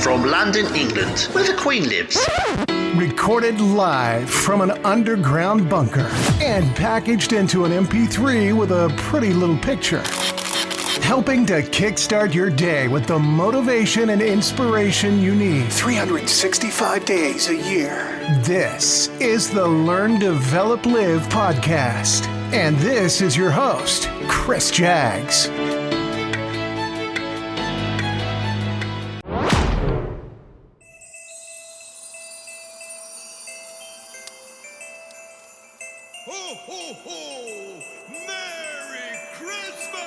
from London, England, where the Queen lives. Recorded live from an underground bunker and packaged into an MP3 with a pretty little picture. Helping to kickstart your day with the motivation and inspiration you need 365 days a year. This is the Learn, Develop, Live podcast. And this is your host, Chris Jaggs. Ho, ho, ho! Merry Christmas!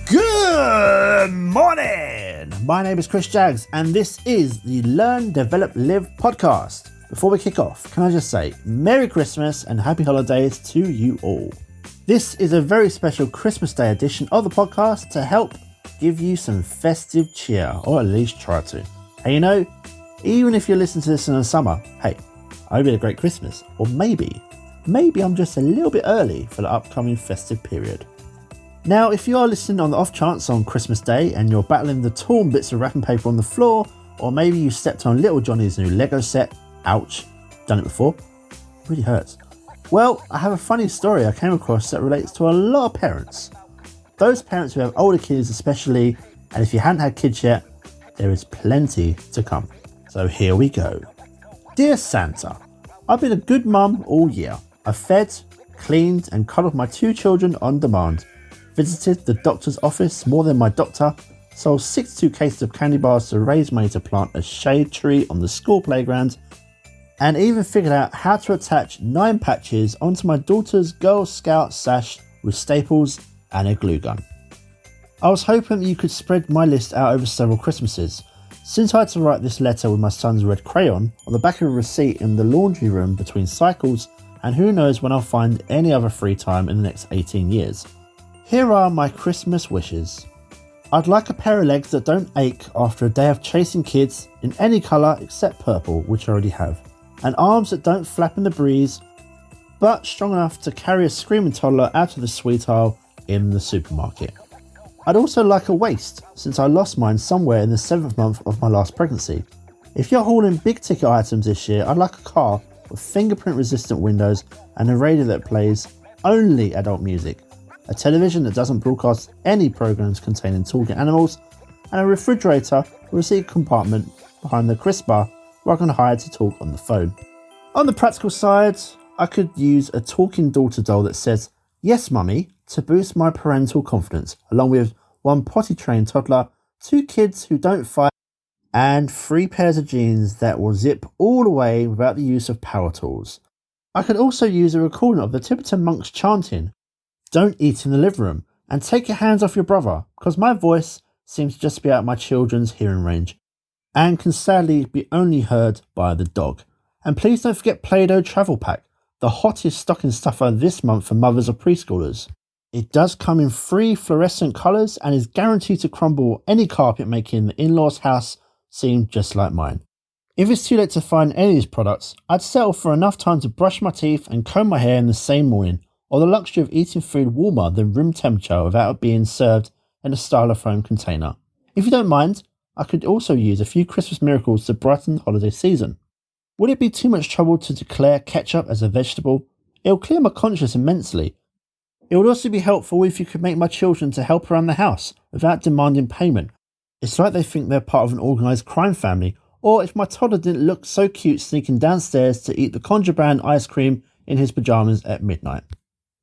Good morning! My name is Chris Jaggs, and this is the Learn, Develop, Live podcast. Before we kick off, can I just say Merry Christmas and Happy Holidays to you all. This is a very special Christmas Day edition of the podcast to help give you some festive cheer, or at least try to. Hey, you know, even if you listen to this in the summer, hey, I hope you had a great Christmas. Or maybe I'm just a little bit early for the upcoming festive period. Now, if you are listening on the off chance on Christmas Day and you're battling the torn bits of wrapping paper on the floor, or maybe you stepped on little Jonny's new Lego set, ouch, done it before, it really hurts. Well, I have a funny story I came across that relates to a lot of parents. Those parents who have older kids especially, and if you hadn't had kids yet, there is plenty to come. So here we go. Dear Santa, I've been a good mum all year. I've fed, cleaned and cuddled my two children on demand, visited the doctor's office more than my doctor, sold 62 cases of candy bars to raise money to plant a shade tree on the school playground, and even figured out how to attach 9 patches onto my daughter's Girl Scout sash with staples and a glue gun. I was hoping you could spread my list out over several Christmases, since I had to write this letter with my son's red crayon on the back of a receipt in the laundry room between cycles, and who knows when I'll find any other free time in the next 18 years. Here are my Christmas wishes. I'd like a pair of legs that don't ache after a day of chasing kids in any colour except purple, which I already have, and arms that don't flap in the breeze, but strong enough to carry a screaming toddler out of the sweet aisle in the supermarket. I'd also like a waist, since I lost mine somewhere in the 7th month of my last pregnancy. If you're hauling big ticket items this year, I'd like a car with fingerprint resistant windows and a radio that plays only adult music, a television that doesn't broadcast any programs containing talking animals, and a refrigerator with a seat compartment behind the crisp bar where I can hide to talk on the phone. On the practical side, I could use a talking daughter doll that says, "Yes, mummy," to boost my parental confidence, along with 1 potty-trained toddler, 2 kids who don't fight, and 3 pairs of jeans that will zip all the way without the use of power tools. I could also use a recording of the Tibetan monks chanting, "Don't eat in the living room," and "Take your hands off your brother," because my voice seems to just be out of my children's hearing range, and can sadly be only heard by the dog. And please don't forget Play-Doh Travel Pack, the hottest stocking stuffer this month for mothers of preschoolers. It does come in 3 fluorescent colours and is guaranteed to crumble any carpet, making the in-laws' house seem just like mine. If it's too late to find any of these products, I'd settle for enough time to brush my teeth and comb my hair in the same morning, or the luxury of eating food warmer than room temperature without it being served in a styrofoam container. If you don't mind, I could also use a few Christmas miracles to brighten the holiday season. Would it be too much trouble to declare ketchup as a vegetable? It will clear my conscience immensely. It would also be helpful if you could make my children to help around the house without demanding payment. It's like they think they're part of an organised crime family, or if my toddler didn't look so cute sneaking downstairs to eat the contraband ice cream in his pyjamas at midnight.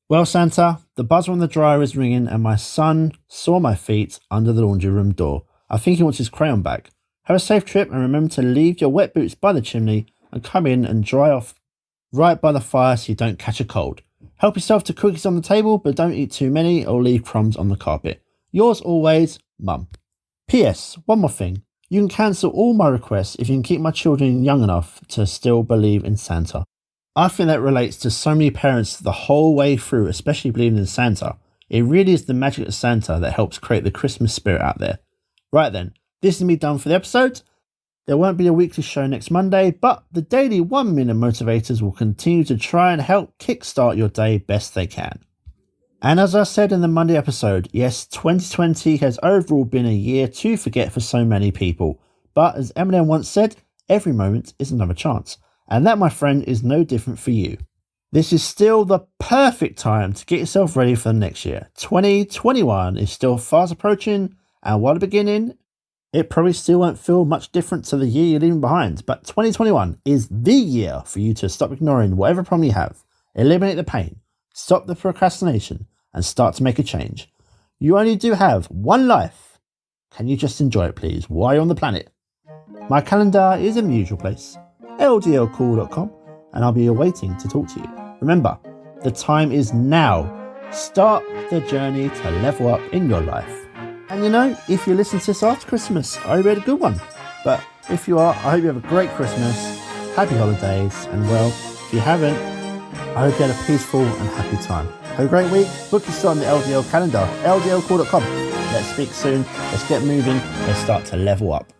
Well, Santa, the buzzer on the dryer is ringing and my son saw my feet under the laundry room door. I think he wants his crayon back. Have a safe trip and remember to leave your wet boots by the chimney and come in and dry off right by the fire so you don't catch a cold. Help yourself to cookies on the table, but don't eat too many or leave crumbs on the carpet. Yours always, Mum. P.S. One more thing. You can cancel all my requests if you can keep my children young enough to still believe in Santa. I think that relates to so many parents the whole way through, especially believing in Santa. It really is the magic of Santa that helps create the Christmas spirit out there. Right then, this is me done for the episode. There won't be a weekly show next Monday, but the daily 1 Minute Motivators will continue to try and help kickstart your day best they can. And as I said in the Monday episode, yes, 2020 has overall been a year to forget for so many people. But as Eminem once said, every moment is another chance. And that, my friend, is no different for you. This is still the perfect time to get yourself ready for the next year. 2021 is still fast approaching, and while the beginning, it probably still won't feel much different to the year you're leaving behind. But 2021 is the year for you to stop ignoring whatever problem you have, eliminate the pain, stop the procrastination, and start to make a change. You only do have one life. Can you just enjoy it, please, while you're on the planet? My calendar is in the usual place, ldlcall.com, and I'll be awaiting to talk to you. Remember, the time is now. Start the journey to level up in your life. And you know, if you listen to this after Christmas, I hope you had a good one. But if you are, I hope you have a great Christmas, happy holidays, and well, if you haven't, I hope you had a peaceful and happy time. Have a great week. Book your slot on the LDL calendar, ldlcall.com. Let's speak soon. Let's get moving. Let's start to level up.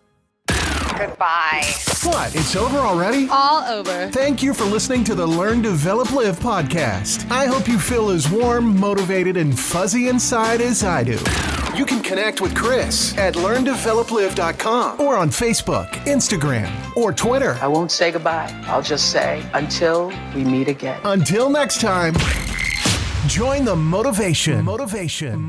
Goodbye. What? It's over already? All over. Thank you for listening to the Learn, Develop, Live podcast. I hope you feel as warm, motivated, and fuzzy inside as I do. You can connect with Chris at learndeveloplive.com or on Facebook, Instagram, or Twitter. I won't say goodbye. I'll just say until we meet again. Until next time, join the motivation. Motivation.